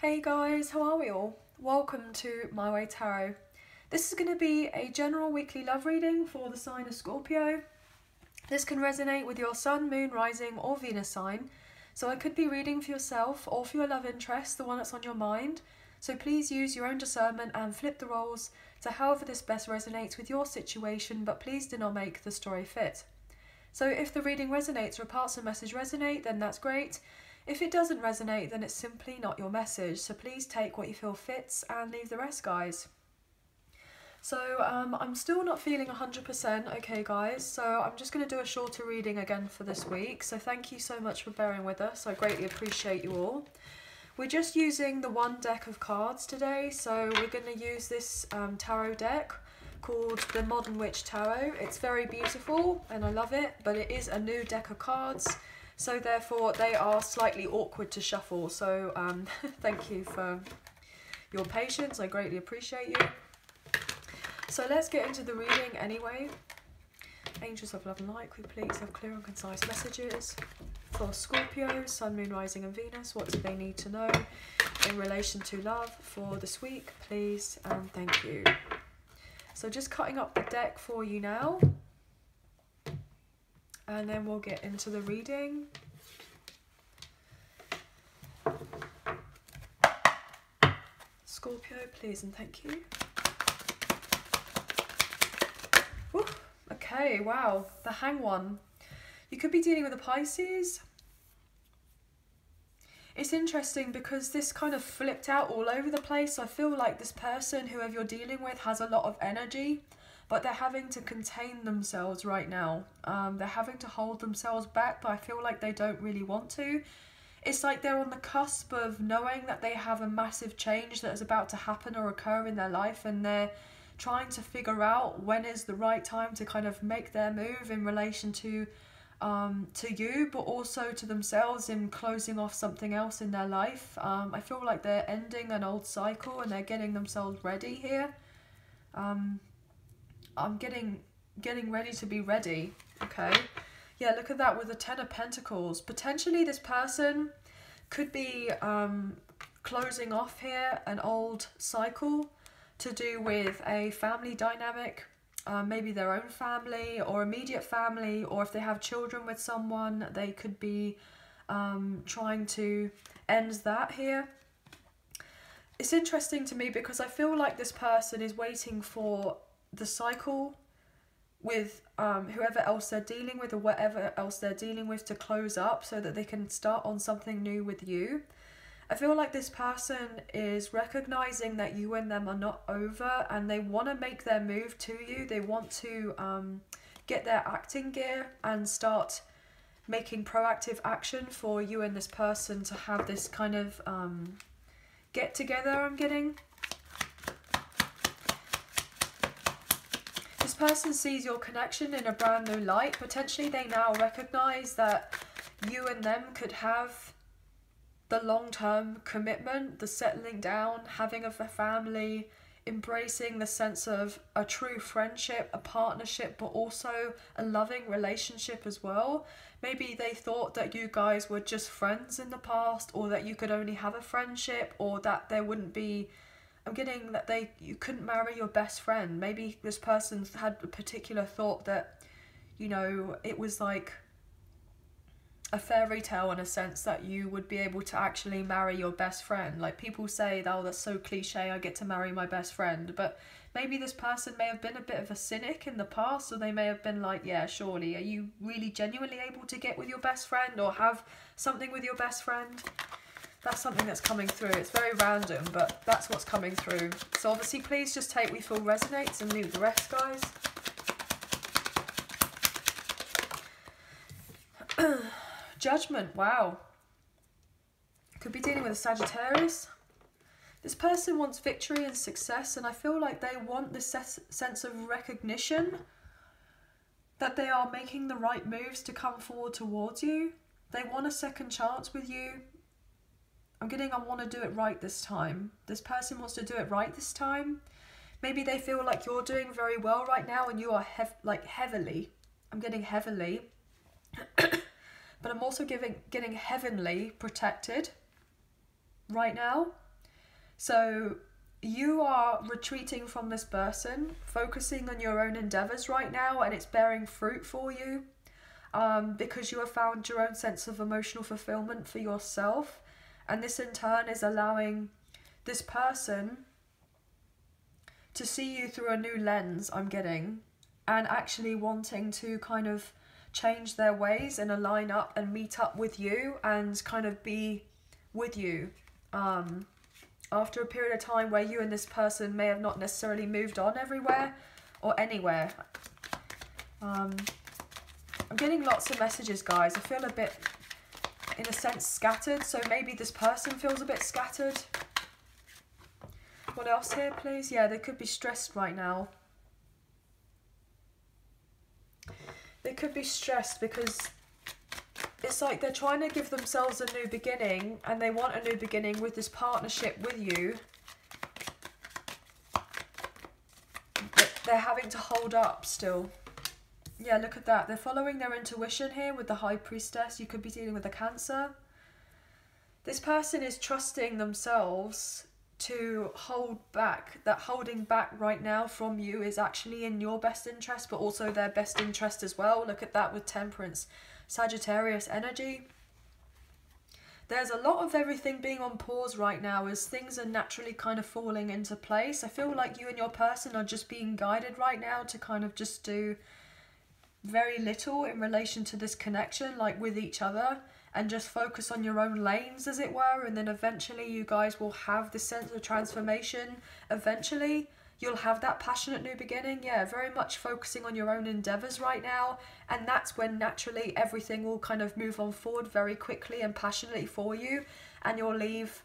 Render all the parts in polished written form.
Hey guys, how are we all? Welcome to My Way Tarot. This is going to be a general weekly love reading for the sign of Scorpio. This can resonate with your sun, moon, rising or Venus sign. So I could be reading for yourself or for your love interest, the one that's on your mind. So please use your own discernment and flip the roles to however this best resonates with your situation, but please do not make the story fit. So if the reading resonates or parts of the message resonate, then that's great. If it doesn't resonate, then it's simply not your message, so please take what you feel fits and leave the rest, guys. So I'm still not feeling 100% okay, guys, so I'm just going to do a shorter reading again for this week, so thank you so much for bearing with us. I greatly appreciate you all. We're just using the one deck of cards today, so we're going to use this tarot deck called the Modern Witch Tarot. It's very beautiful and I love it, but it is a new deck of cards. So therefore they are slightly awkward to shuffle, so thank you for your patience, I greatly appreciate you. So let's get into the reading anyway. Angels of love and light, could we please have clear and concise messages for Scorpio, Sun, Moon, Rising and Venus? What do they need to know in relation to love for this week, please, and thank you. So just cutting up the deck for you now. And then we'll get into the reading. Scorpio, please and thank you. Woo, okay, wow, the Hang One. You could be dealing with a Pisces. It's interesting because this kind of flipped out all over the place. I feel like this person, whoever you're dealing with, has a lot of energy, but they're having to contain themselves right now. They're having to hold themselves back, but I feel like they don't really want to. It's like they're on the cusp of knowing that they have a massive change that is about to happen or occur in their life, and they're trying to figure out when is the right time to kind of make their move in relation to you, but also to themselves in closing off something else in their life. I feel like they're ending an old cycle and they're getting themselves ready here. I'm getting ready to be ready, okay? Yeah, look at that with the Ten of Pentacles. Potentially this person could be closing off here an old cycle to do with a family dynamic, maybe their own family or immediate family, or if they have children with someone, they could be trying to end that here. It's interesting to me because I feel like this person is waiting for the cycle with whoever else they're dealing with or whatever else they're dealing with to close up so that they can start on something new with you. I feel like this person is recognizing that you and them are not over and they want to make their move to you. They want to get their acting gear and start making proactive action for you and this person to have this kind of get together, I'm getting. This person sees your connection in a brand new light. Potentially they now recognize that you and them could have the long-term commitment, the settling down, having of a family, embracing the sense of a true friendship, a partnership, but also a loving relationship as well. Maybe they thought that you guys were just friends in the past, or that you could only have a friendship, or that there wouldn't be, I'm getting that you couldn't marry your best friend. Maybe this person had a particular thought that, you know, it was like a fairy tale in a sense that you would be able to actually marry your best friend. Like people say, oh, that's so cliche, I get to marry my best friend. But maybe this person may have been a bit of a cynic in the past, so they may have been like, yeah, surely, are you really genuinely able to get with your best friend or have something with your best friend? That's something that's coming through. It's very random, but that's what's coming through. So obviously, please just take what you feel resonates and leave the rest, guys. Judgment, wow. Could be dealing with a Sagittarius. This person wants victory and success, and I feel like they want this sense of recognition that they are making the right moves to come forward towards you. They want a second chance with you. I'm getting, I want to do it right this time. This person wants to do it right this time. Maybe they feel like you're doing very well right now and you are heavily, I'm getting heavily, but I'm also getting heavenly protected right now. So you are retreating from this person, focusing on your own endeavours right now, and it's bearing fruit for you, because you have found your own sense of emotional fulfillment for yourself. And this in turn is allowing this person to see you through a new lens, I'm getting, and actually wanting to kind of change their ways and align up and meet up with you and kind of be with you. After a period of time where you and this person may have not necessarily moved on everywhere or anywhere. I'm getting lots of messages, guys. I feel a bit, in a sense, scattered. So maybe this person feels a bit scattered. What else here, please? Yeah, they could be stressed right now. They could be stressed because it's like they're trying to give themselves a new beginning, and they want a new beginning with this partnership with you. But they're having to hold up still. Yeah, look at that. They're following their intuition here with the High Priestess. You could be dealing with a Cancer. This person is trusting themselves to hold back. That holding back right now from you is actually in your best interest, but also their best interest as well. Look at that with Temperance. Sagittarius energy. There's a lot of everything being on pause right now as things are naturally kind of falling into place. I feel like you and your person are just being guided right now to kind of just do very little in relation to this connection, like with each other, and just focus on your own lanes, as it were. And then eventually you guys will have this sense of transformation. Eventually you'll have that passionate new beginning. Yeah, very much focusing on your own endeavours right now. And that's when naturally everything will kind of move on forward very quickly and passionately for you. And you'll leave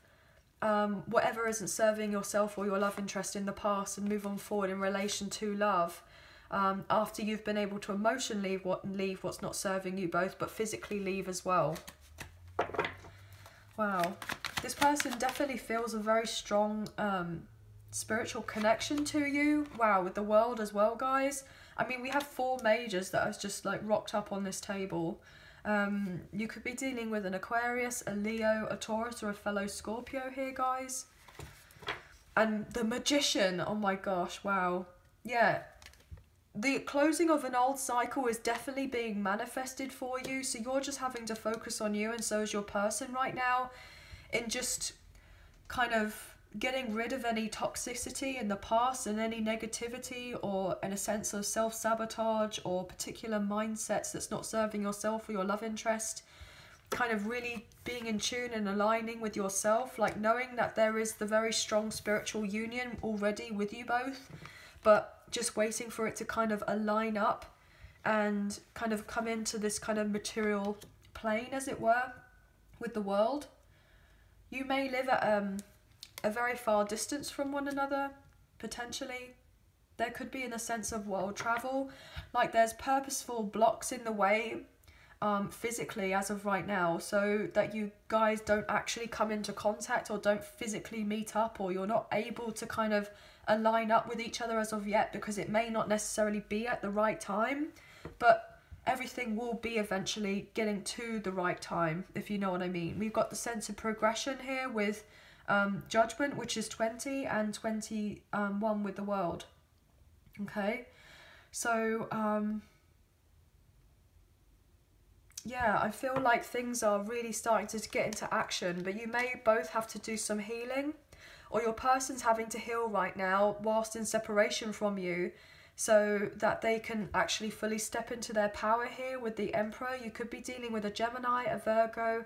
whatever isn't serving yourself or your love interest in the past and move on forward in relation to love. After you've been able to emotionally leave what's not serving you both, but physically leave as well. Wow. This person definitely feels a very strong spiritual connection to you. Wow, with the World as well, guys. I mean, we have 4 majors that are just like rocked up on this table. You could be dealing with an Aquarius, a Leo, a Taurus, or a fellow Scorpio here, guys. And the Magician, oh my gosh, wow. Yeah, the closing of an old cycle is definitely being manifested for you. So you're just having to focus on you, and so is your person right now, in just kind of getting rid of any toxicity in the past and any negativity or in a sense of self-sabotage or particular mindsets that's not serving yourself or your love interest. Kind of really being in tune and aligning with yourself, like knowing that there is the very strong spiritual union already with you both, but just waiting for it to kind of align up and kind of come into this kind of material plane, as it were, with the world. You may live at a very far distance from one another, potentially. There could be in a sense of world travel, like there's purposeful blocks in the way physically as of right now, so that you guys don't actually come into contact or don't physically meet up, or you're not able to kind of align up with each other as of yet, because it may not necessarily be at the right time, but everything will be eventually getting to the right time, if you know what I mean. We've got the sense of progression here with Judgement, which is 20, and 21 with the World. Okay, so yeah, I feel like things are really starting to get into action, but you may both have to do some healing, or your person's having to heal right now whilst in separation from you, so that they can actually fully step into their power here with the Emperor. You could be dealing with a Gemini, a Virgo,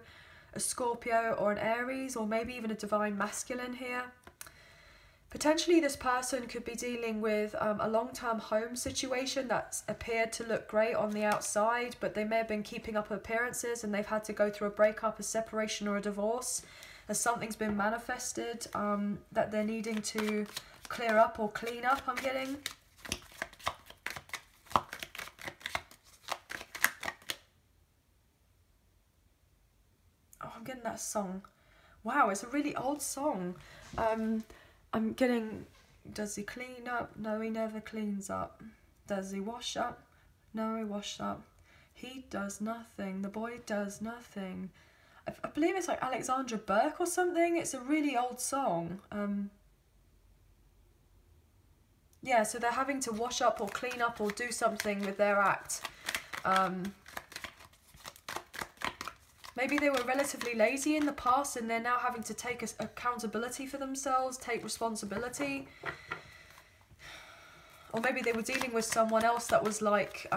a Scorpio, or an Aries, or maybe even a Divine Masculine here. Potentially this person could be dealing with a long-term home situation that's appeared to look great on the outside, but they may have been keeping up appearances and they've had to go through a breakup, a separation, or a divorce, as something's been manifested that they're needing to clear up or clean up, I'm getting. Oh, I'm getting that song. Wow, it's a really old song. I'm getting, does he clean up? No, he never cleans up. Does he wash up? No, he washes up. He does nothing. The boy does nothing. I believe it's like Alexandra Burke or something. It's a really old song. Yeah, so they're having to wash up or clean up or do something with their act. Maybe they were relatively lazy in the past and they're now having to take accountability for themselves, take responsibility. Or maybe they were dealing with someone else that was like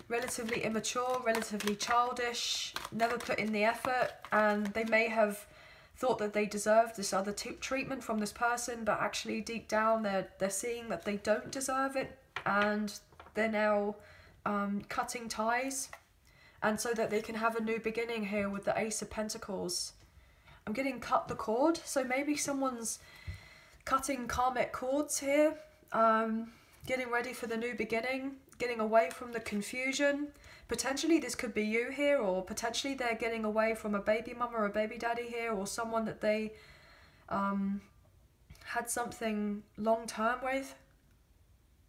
relatively immature, relatively childish, never put in the effort, and they may have thought that they deserved this other treatment from this person, but actually deep down they're seeing that they don't deserve it, and they're now cutting ties, and so that they can have a new beginning here with the Ace of Pentacles. I'm getting cut the cord, so maybe someone's cutting karmic cords here, getting ready for the new beginning, getting away from the confusion. Potentially this could be you here, or potentially they're getting away from a baby mama or a baby daddy here, or someone that they had something long term with.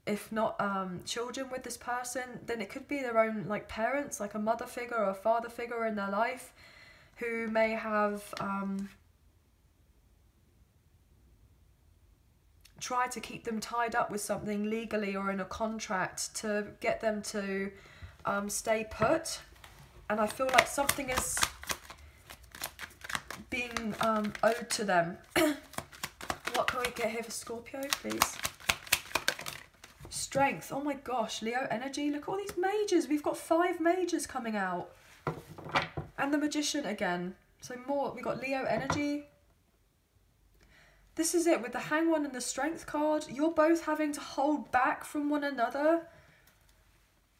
If not children with this person, then it could be their own like parents, like a mother figure or a father figure in their life, who may have try to keep them tied up with something legally or in a contract to get them to stay put. And I feel like something is being owed to them. What can we get here for Scorpio, please? Strength. Oh my gosh, Leo energy. Look at all these mages. We've got 5 mages coming out. And the Magician again. So more. We've got Leo energy. This is it with the Hanged One and the Strength card. You're both having to hold back from one another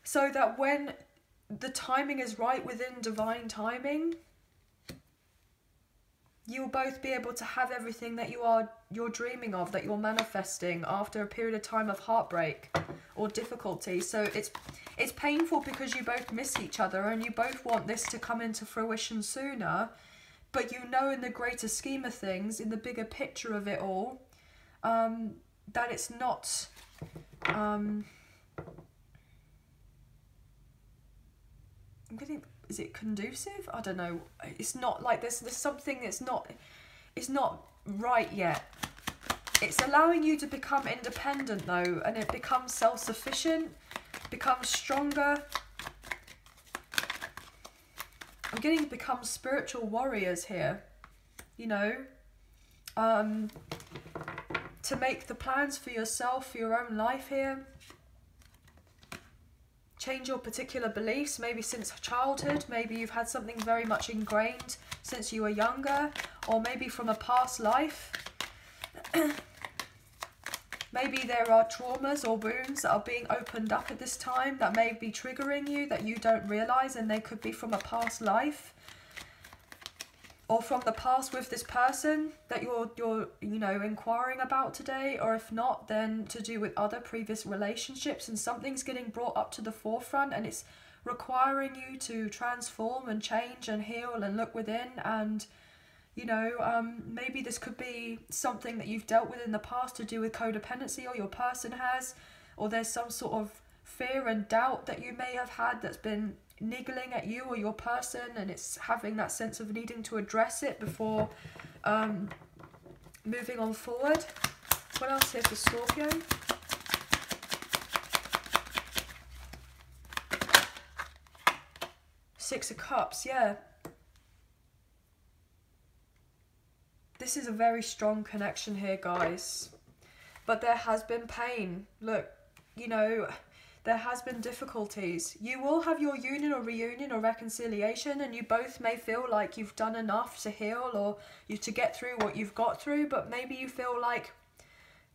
so that when the timing is right within divine timing, you'll both be able to have everything that you're dreaming of, that you're manifesting after a period of time of heartbreak or difficulty. So it's painful because you both miss each other and you both want this to come into fruition sooner. But you know, in the greater scheme of things, in the bigger picture of it all, that it's not... I'm getting... Is it conducive? I don't know. It's not like there's something that's not... It's not right yet. It's allowing you to become independent though, and it becomes self-sufficient, becomes stronger. I'm getting to become spiritual warriors here, you know, to make the plans for yourself, for your own life here. Change your particular beliefs, maybe since childhood, maybe you've had something very much ingrained since you were younger, or maybe from a past life. Maybe there are traumas or wounds that are being opened up at this time that may be triggering you that you don't realise, and they could be from a past life or from the past with this person that you're you know, inquiring about today, or if not, then to do with other previous relationships, and something's getting brought up to the forefront and it's requiring you to transform and change and heal and look within. And you know, maybe this could be something that you've dealt with in the past to do with codependency, or your person has, or there's some sort of fear and doubt that you may have had that's been niggling at you or your person, and it's having that sense of needing to address it before moving on forward. What else here for Scorpio? Six of Cups, yeah. This is a very strong connection here, guys. But there has been pain. Look, you know, there has been difficulties. You will have your union or reunion or reconciliation, and you both may feel like you've done enough to heal or to get through what you've got through, but maybe you feel like,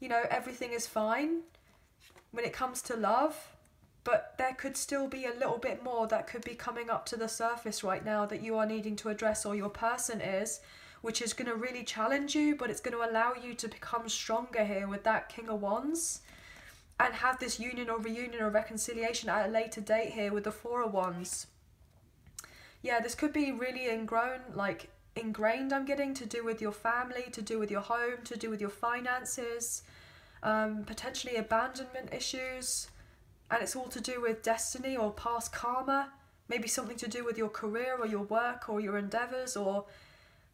you know, everything is fine when it comes to love. But there could still be a little bit more that could be coming up to the surface right now that you are needing to address, or your person is, which is going to really challenge you, but it's going to allow you to become stronger here with that King of Wands, and have this union or reunion or reconciliation at a later date here with the Four of Wands. Yeah, this could be really ingrained, I'm getting, to do with your family, to do with your home, to do with your finances, potentially abandonment issues, and it's all to do with destiny or past karma. maybe something to do with your career or your work or your endeavors, or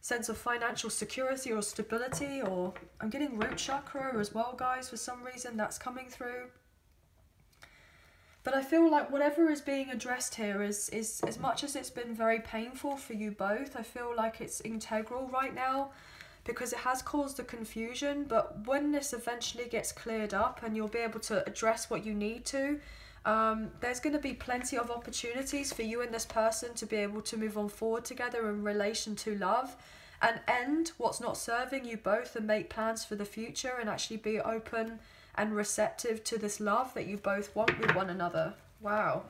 sense of financial security or stability. Or I'm getting root chakra as well, guys, for some reason that's coming through. But I feel like whatever is being addressed here is as much as it's been very painful for you both, I feel like it's integral right now, because it has caused the confusion. But when this eventually gets cleared up and you'll be able to address what you need to, there's going to be plenty of opportunities for you and this person to be able to move on forward together in relation to love, and end what's not serving you both, and make plans for the future, and actually be open and receptive to this love that you both want with one another. Wow.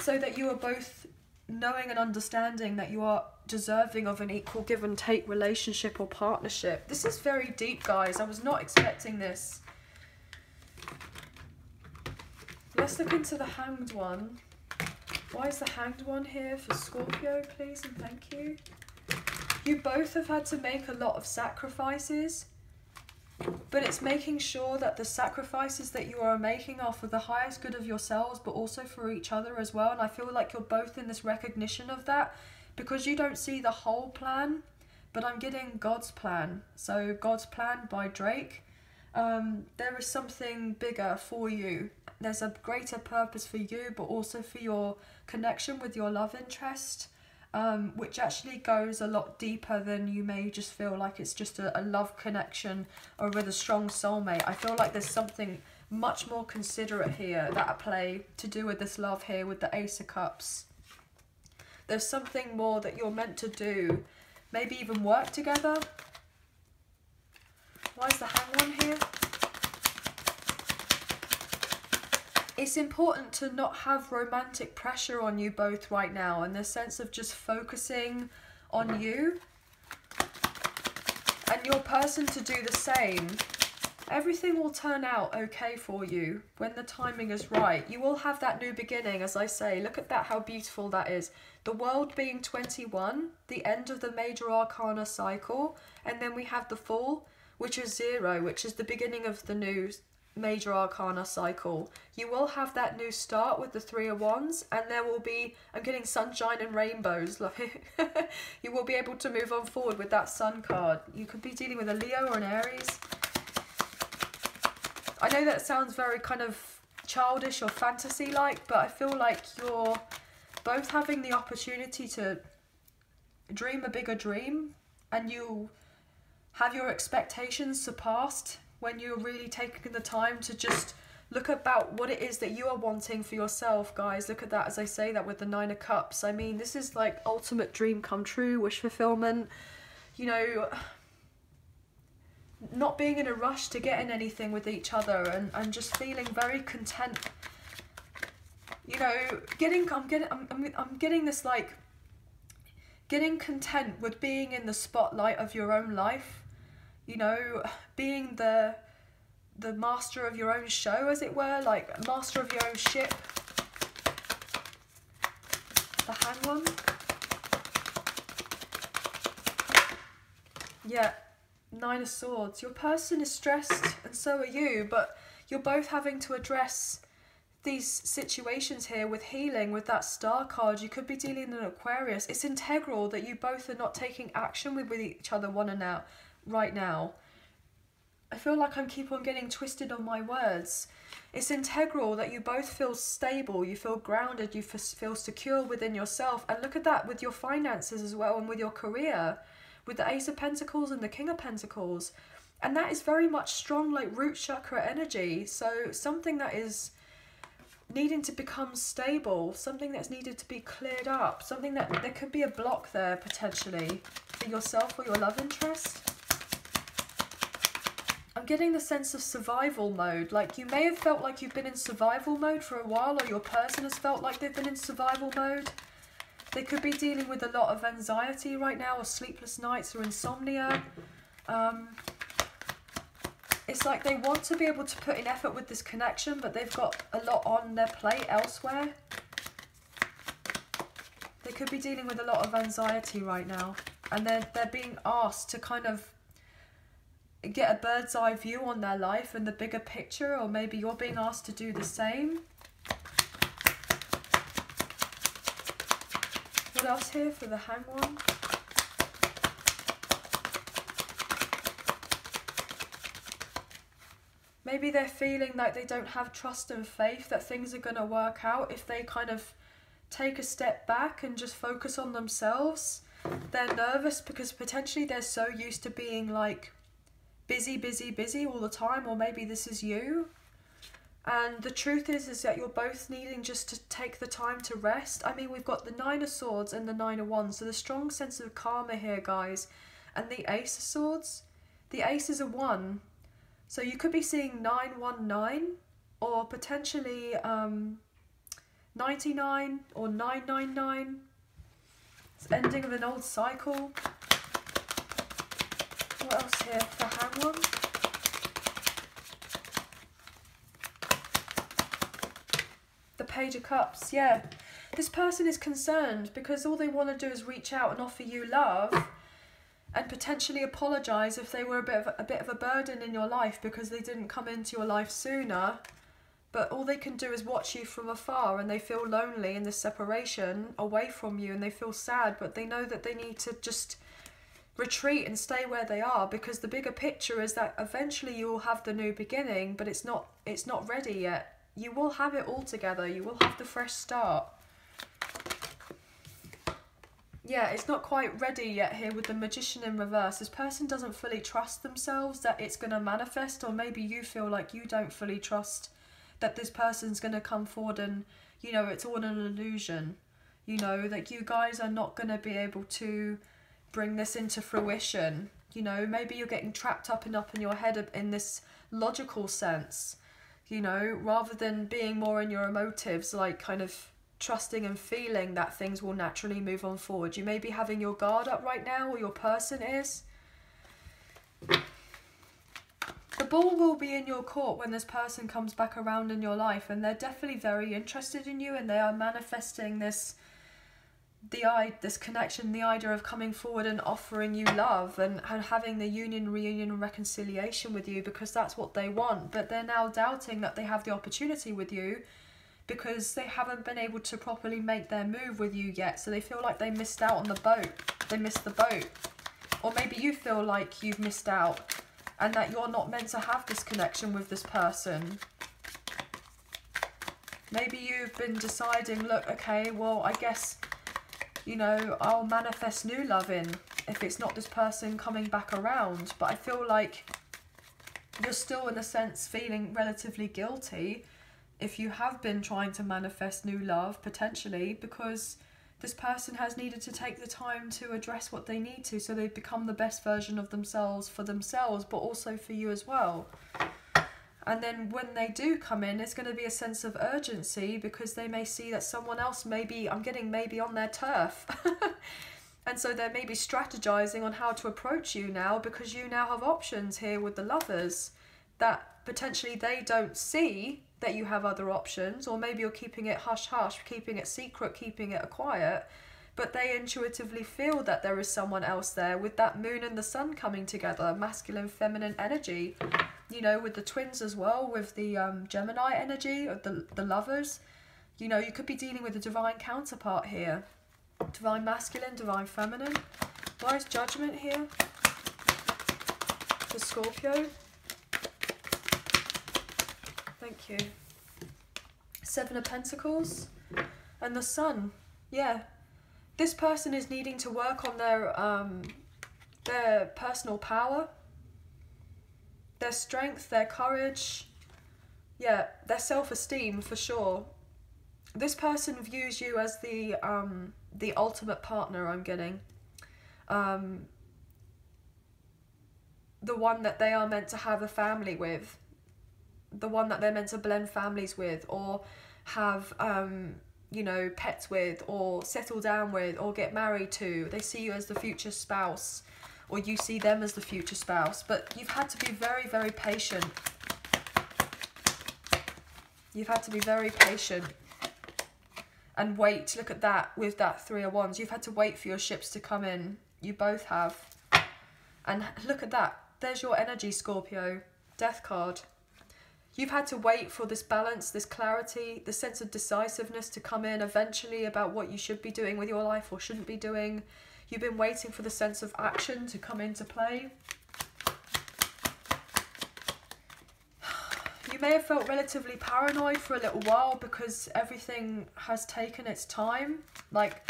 So that you are both knowing and understanding that you are deserving of an equal give and take relationship or partnership. This is very deep, guys. I was not expecting this. Let's look into the Hanged one. Why is the Hanged one here for Scorpio, please, and thank you. You both have had to make a lot of sacrifices, but it's making sure that the sacrifices that you are making are for the highest good of yourselves, but also for each other as well. And I feel like you're both in this recognition of that, because you don't see the whole plan, but I'm getting God's plan. So God's plan by Drake. There is something bigger for you. There's a greater purpose for you, but also for your connection with your love interest, which actually goes a lot deeper than you may just feel like it's just a love connection or with a strong soulmate. I feel like there's something much more considerate here that at play to do with this love here with the Ace of Cups. There's something more that you're meant to do, maybe even work together. Why is the Hanged one here? It's important to not have romantic pressure on you both right now, and the sense of just focusing on you and your person to do the same. Everything will turn out okay for you when the timing is right. You will have that new beginning, as I say. Look at that, how beautiful that is. The world being 21, the end of the major arcana cycle, and then we have the Fool, which is 0, which is the beginning of the new major arcana cycle. You will have that new start with the 3 of Wands, and there will be, I'm getting sunshine and rainbows. You will be able to move on forward with that Sun card. You could be dealing with a Leo or an Aries. I know that sounds very kind of childish or fantasy-like, but I feel like you're both having the opportunity to dream a bigger dream, and you have your expectations surpassed when you're really taking the time to just look about what it is that you are wanting for yourself, guys. Look at that, as I say that with the 9 of Cups. I mean, this is like ultimate dream come true, wish fulfillment. You know, not being in a rush to get in anything with each other, and just feeling very content. You know, I'm getting this like getting content with being in the spotlight of your own life. You know, being the master of your own show, as it were, like master of your own ship. The Hanged one. Yeah, 9 of Swords. Your person is stressed, and so are you, but you're both having to address these situations here with healing, with that Star card. You could be dealing in an Aquarius. It's integral that you both are not taking action with each other right now. I feel like I keep on getting twisted on my words. It's integral that you both feel stable, you feel grounded, you feel secure within yourself. And look at that with your finances as well, and with your career, with the Ace of Pentacles and the King of Pentacles. And that is very much strong, like root chakra energy. So something that is needing to become stable, something that's needed to be cleared up, something that there could be a block there potentially for yourself or your love interest. I'm getting the sense of survival mode. Like you may have felt like you've been in survival mode for a while, or your person has felt like they've been in survival mode. They could be dealing with a lot of anxiety right now, or sleepless nights, or insomnia. It's like they want to be able to put in effort with this connection, but they've got a lot on their plate elsewhere. They could be dealing with a lot of anxiety right now, and they're being asked to kind of get a bird's eye view on their life and the bigger picture, or maybe you're being asked to do the same. else here for the Hanged One? Maybe they're feeling like they don't have trust and faith that things are going to work out if they kind of take a step back and just focus on themselves. They're nervous because potentially they're so used to being like busy, busy, busy all the time, or maybe this is you. And the truth is that you're both needing just to take the time to rest. I mean, we've got the Nine of Swords and the Nine of Wands, so the strong sense of karma here, guys. And the Ace of Swords. The Ace is a 1. So you could be seeing 919 or potentially 99 or 999. It's ending of an old cycle. What else here for Hanged One? The Page of Cups, yeah. This person is concerned because all they want to do is reach out and offer you love and potentially apologise if they were a bit of a burden in your life because they didn't come into your life sooner. But all they can do is watch you from afar, and they feel lonely in this separation away from you, and they feel sad, but they know that they need to just retreat and stay where they are, because the bigger picture is that eventually you will have the new beginning, but it's not ready yet. You will have it all together. You will have the fresh start. Yeah, it's not quite ready yet here with the Magician in reverse. This person doesn't fully trust themselves that it's going to manifest, or maybe you feel like you don't fully trust that this person's going to come forward and, you know, it's all an illusion. You know, that you guys are not going to be able to bring this into fruition. You know, maybe you're getting trapped up in your head in this logical sense, you know, rather than being more in your emotives, like kind of trusting and feeling that things will naturally move on forward. You may be having your guard up right now, or your person is. The ball will be in your court when this person comes back around in your life, and they're definitely very interested in you, and they are manifesting this connection, the idea of coming forward and offering you love and having the union, reunion and reconciliation with you, because that's what they want. But they're now doubting that they have the opportunity with you because they haven't been able to properly make their move with you yet. So they feel like they missed out on the boat. They missed the boat. Or maybe you feel like you've missed out and that you're not meant to have this connection with this person. Maybe you've been deciding, look, okay, well, I guess, you know, I'll manifest new love in if it's not this person coming back around. But I feel like you're still, in a sense, feeling relatively guilty if you have been trying to manifest new love, potentially, because this person has needed to take the time to address what they need to, so they become the best version of themselves for themselves, but also for you as well. And then when they do come in, it's going to be a sense of urgency, because they may see that someone else maybe on their turf. And so they're maybe strategizing on how to approach you now, because you now have options here with the Lovers that potentially they don't see that you have other options, or maybe you're keeping it hush-hush, keeping it secret, keeping it quiet, but they intuitively feel that there is someone else there, with that moon and the sun coming together, masculine, feminine energy, you know, with the twins as well, with the Gemini energy of the Lovers. You know, you could be dealing with a divine counterpart here. Divine masculine, divine feminine. Why is Judgment here? For Scorpio. Thank you. Seven of Pentacles. And the Sun. Yeah. This person is needing to work on their personal power, their strength, their courage. Yeah, their self-esteem for sure. This person views you as the ultimate partner, I'm getting. The one that they are meant to have a family with. The one that they're meant to blend families with, or have, you know, pets with, or settle down with, or get married to. They see you as the future spouse, or you see them as the future spouse. But you've had to be very, very patient. You've had to be very patient and wait. Look at that with that Three of Wands. You've had to wait for your ships to come in. You both have. And look at that. There's your energy, Scorpio. Death card. You've had to wait for this balance, this clarity, the sense of decisiveness to come in eventually about what you should be doing with your life or shouldn't be doing. You've been waiting for the sense of action to come into play. You may have felt relatively paranoid for a little while because everything has taken its time. Like,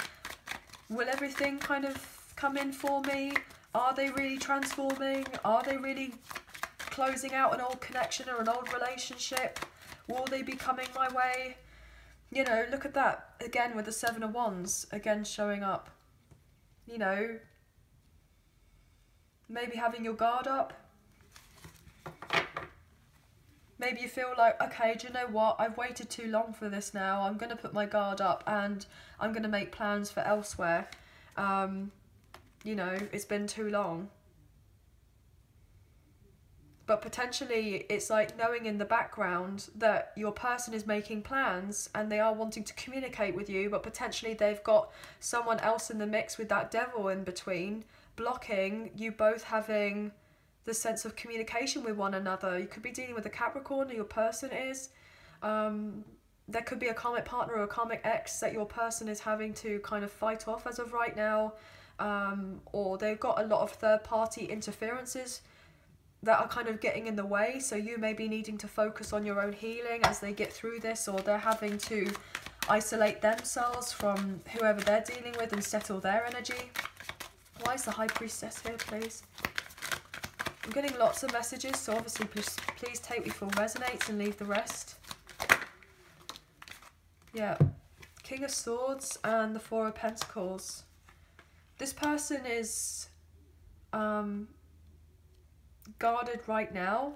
will everything kind of come in for me? Are they really transforming? Are they really closing out an old connection or an old relationship? Will they be coming my way? You know, look at that again with the Seven of Wands again showing up. You know, maybe having your guard up. Maybe you feel like, okay, do you know what, I've waited too long for this now, I'm going to put my guard up and I'm going to make plans for elsewhere. You know, it's been too long. But potentially it's like knowing in the background that your person is making plans and they are wanting to communicate with you, but potentially they've got someone else in the mix with that devil in between, blocking you both having the sense of communication with one another. You could be dealing with a Capricorn, or your person is. There could be a karmic partner or a karmic ex that your person is having to kind of fight off as of right now. Or they've got a lot of third-party interferences that are kind of getting in the way, so you may be needing to focus on your own healing as they get through this, or they're having to isolate themselves from whoever they're dealing with and settle their energy. Why is the High Priestess here, please? I'm getting lots of messages, so obviously please take me for what resonates and leave the rest. Yeah, King of Swords and the Four of Pentacles. This person is guarded right now.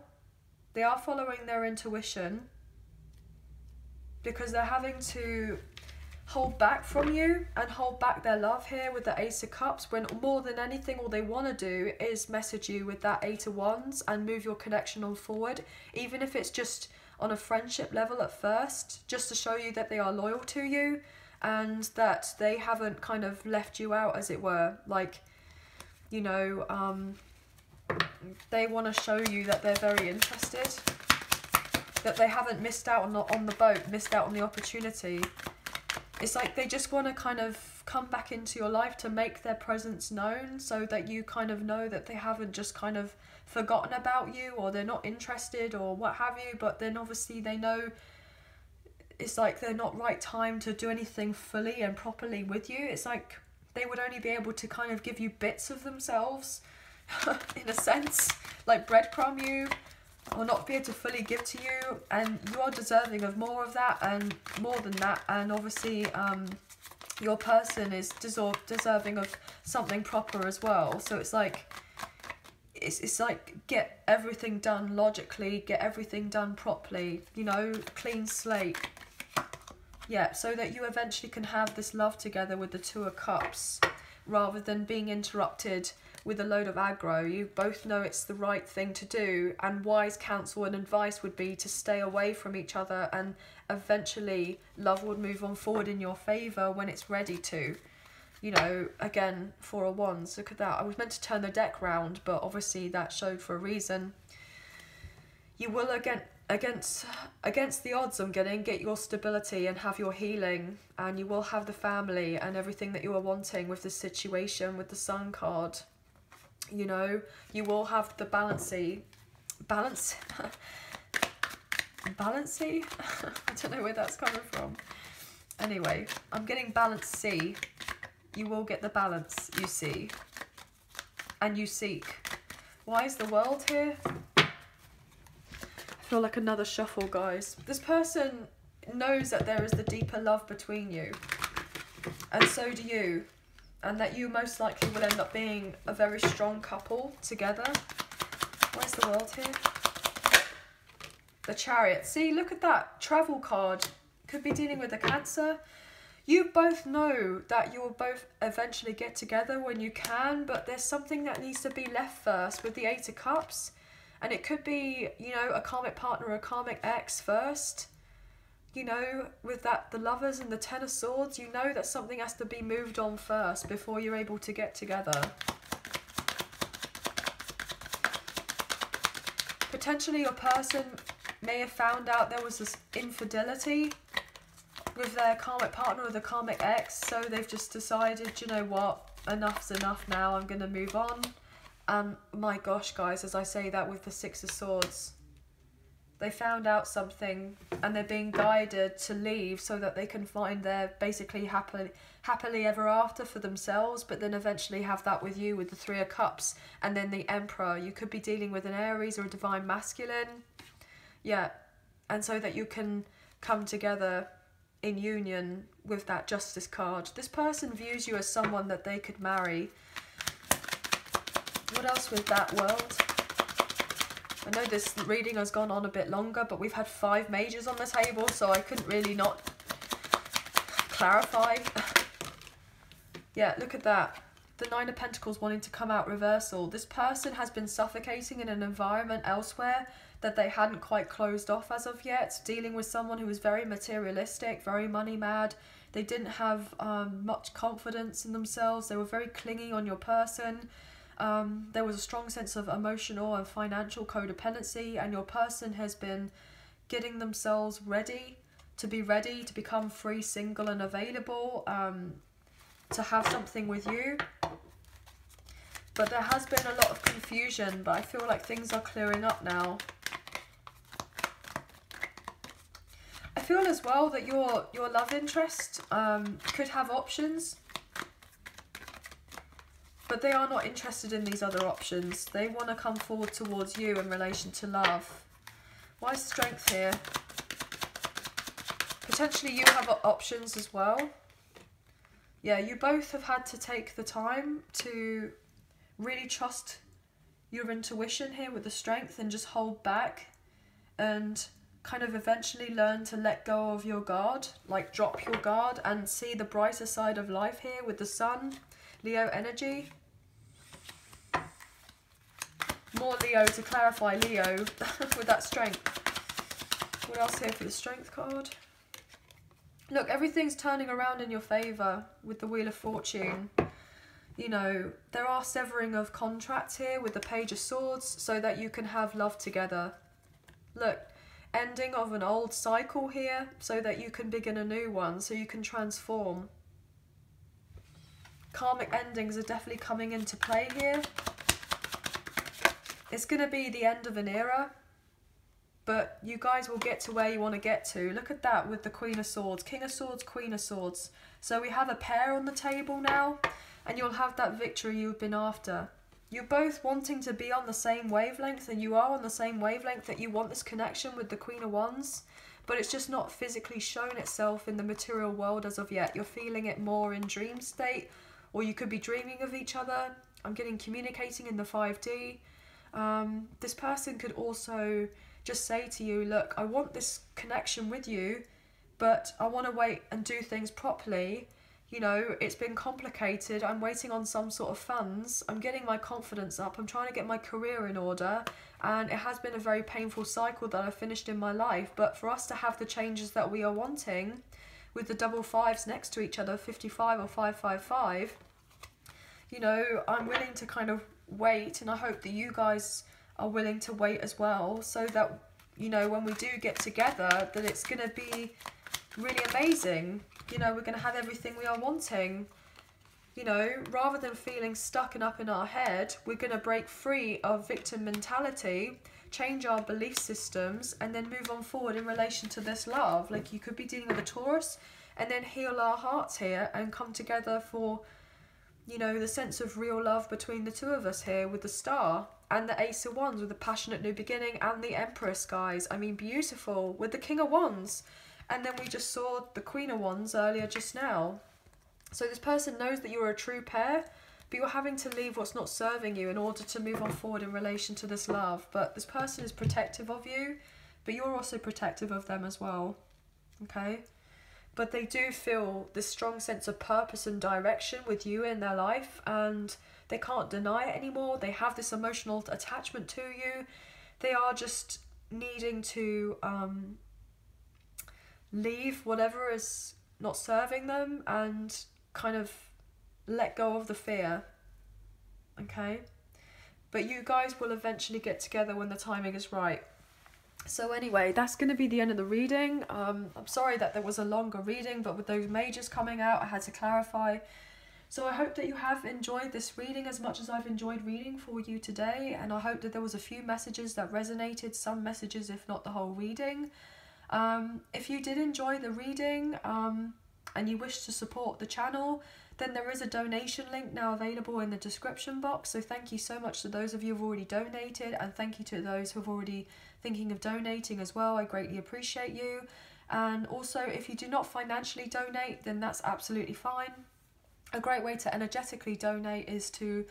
They are following their intuition because they're having to hold back from you and hold back their love here with the Ace of Cups, when more than anything all they want to do is message you with that Eight of Wands and move your connection on forward, even if it's just on a friendship level at first, just to show you that they are loyal to you and that they haven't kind of left you out, as it were. Like, you know, they want to show you that they're very interested, that they haven't missed out on the boat, missed out on the opportunity. It's like they just want to kind of come back into your life to make their presence known, so that you kind of know that they haven't just kind of forgotten about you, or they're not interested or what have you. But then obviously they know it's like they're not right time to do anything fully and properly with you. It's like they would only be able to kind of give you bits of themselves in a sense, like breadcrumb you, or not be able to fully give to you, and you are deserving of more of that and more than that. And obviously your person is deserving of something proper as well. So it's like it's like get everything done logically, get everything done properly, you know, clean slate. Yeah, so that you eventually can have this love together with the Two of Cups, rather than being interrupted with a load of aggro. You both know it's the right thing to do, and wise counsel and advice would be to stay away from each other, and eventually love would move on forward in your favour when it's ready to. You know, again, Four of Wands, look at that. I was meant to turn the deck round, but obviously that showed for a reason. You will, against the odds I'm getting, get your stability and have your healing, and you will have the family and everything that you are wanting with this situation, with the Sun card. You know, you will have the balancey, I don't know where that's coming from. Anyway, I'm getting balance C. You will get the balance you see and you seek. Why is the World here? I feel like another shuffle, guys. This person knows that there is the deeper love between you, and so do you, and that you most likely will end up being a very strong couple together. Where's the World here? The Chariot. See, look at that travel card. Could be dealing with a Cancer. You both know that you will both eventually get together when you can, but there's something that needs to be left first with the Eight of Cups. And it could be, you know, a karmic partner or a karmic ex first. You know, with that, the Lovers and the Ten of Swords, you know that something has to be moved on first before you're able to get together. Potentially your person may have found out there was this infidelity with their karmic partner or the karmic ex, so they've just decided, you know what, enough's enough now, I'm going to move on. My gosh, guys, as I say that with the Six of Swords, they found out something and they're being guided to leave so that they can find their basically happily ever after for themselves, but then eventually have that with you with the Three of Cups and then the Emperor. You could be dealing with an Aries or a Divine Masculine. Yeah, and so that you can come together in union with that Justice card. This person views you as someone that they could marry. What else with that, world? I know this reading has gone on a bit longer, but we've had 5 majors on the table, so I couldn't really not clarify. Yeah, look at that. The Nine of Pentacles wanting to come out reversal. This person has been suffocating in an environment elsewhere that they hadn't quite closed off as of yet, dealing with someone who was very materialistic, very money mad. They didn't have much confidence in themselves. They were very clingy on your person. There was a strong sense of emotional and financial codependency, and your person has been getting themselves ready to become free, single and available, to have something with you. But there has been a lot of confusion, but I feel like things are clearing up now. I feel as well that your love interest could have options, but they are not interested in these other options. They want to come forward towards you in relation to love. Why is Strength here? Potentially you have options as well. Yeah, you both have had to take the time to really trust your intuition here with the Strength and just hold back and kind of eventually learn to let go of your guard, like drop your guard and see the brighter side of life here with the Sun, Leo energy. More Leo to clarify Leo with that Strength. What else here for the Strength card? Look, everything's turning around in your favour with the Wheel of Fortune. You know, there are severing of contracts here with the Page of Swords so that you can have love together. Look, ending of an old cycle here so that you can begin a new one, so you can transform. Karmic endings are definitely coming into play here. It's going to be the end of an era, but you guys will get to where you want to get to. Look at that with the Queen of Swords, King of Swords, Queen of Swords. So we have a pair on the table now, and you'll have that victory you've been after. You're both wanting to be on the same wavelength, and you are on the same wavelength that you want this connection with the Queen of Wands, but it's just not physically shown itself in the material world as of yet. You're feeling it more in dream state, or you could be dreaming of each other. I'm getting communicating in the 5D. This person could also just say to you, look, I want this connection with you, but I want to wait and do things properly. You know, it's been complicated. I'm waiting on some sort of funds. I'm getting my confidence up. I'm trying to get my career in order. And it has been a very painful cycle that I've finished in my life. But for us to have the changes that we are wanting with the double fives next to each other, 55 or 555, you know, I'm willing to kind of wait. And I hope that you guys are willing to wait as well, so that, you know, when we do get together, that it's going to be really amazing. You know, we're going to have everything we are wanting. You know, rather than feeling stuck and up in our head, we're going to break free of victim mentality, change our belief systems, and then move on forward in relation to this love. Like, you could be dealing with a Taurus and then heal our hearts here and come together for, you know, the sense of real love between the two of us here with the Star and the Ace of Wands with the passionate new beginning and the Empress, guys. I mean, beautiful with the King of Wands. And then we just saw the Queen of Wands earlier just now. So this person knows that you're a true pair, but you're having to leave what's not serving you in order to move on forward in relation to this love. But this person is protective of you, but you're also protective of them as well. Okay? But they do feel this strong sense of purpose and direction with you in their life, and they can't deny it anymore. They have this emotional attachment to you. They are just needing to leave whatever is not serving them and kind of let go of the fear. Okay? But you guys will eventually get together when the timing is right. So anyway, that's going to be the end of the reading. I'm sorry that there was a longer reading, but with those majors coming out, I had to clarify. So I hope that you have enjoyed this reading as much as I've enjoyed reading for you today, and I hope that there was a few messages that resonated, some messages if not the whole reading. If you did enjoy the reading and you wish to support the channel, then there is a donation link now available in the description box. So thank you so much to those of you who've already donated, and thank you to those who've already thinking of donating as well. I greatly appreciate you. And also, if you do not financially donate, then that's absolutely fine. A great way to energetically donate is to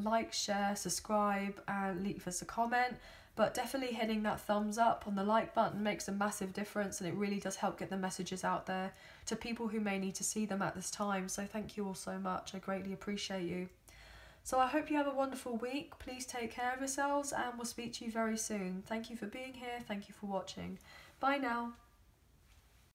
like, share, subscribe, and leave us a comment. But definitely hitting that thumbs up on the like button makes a massive difference, and it really does help get the messages out there to people who may need to see them at this time. So thank you all so much. I greatly appreciate you. So I hope you have a wonderful week. Please take care of yourselves, and we'll speak to you very soon. Thank you for being here. Thank you for watching. Bye now.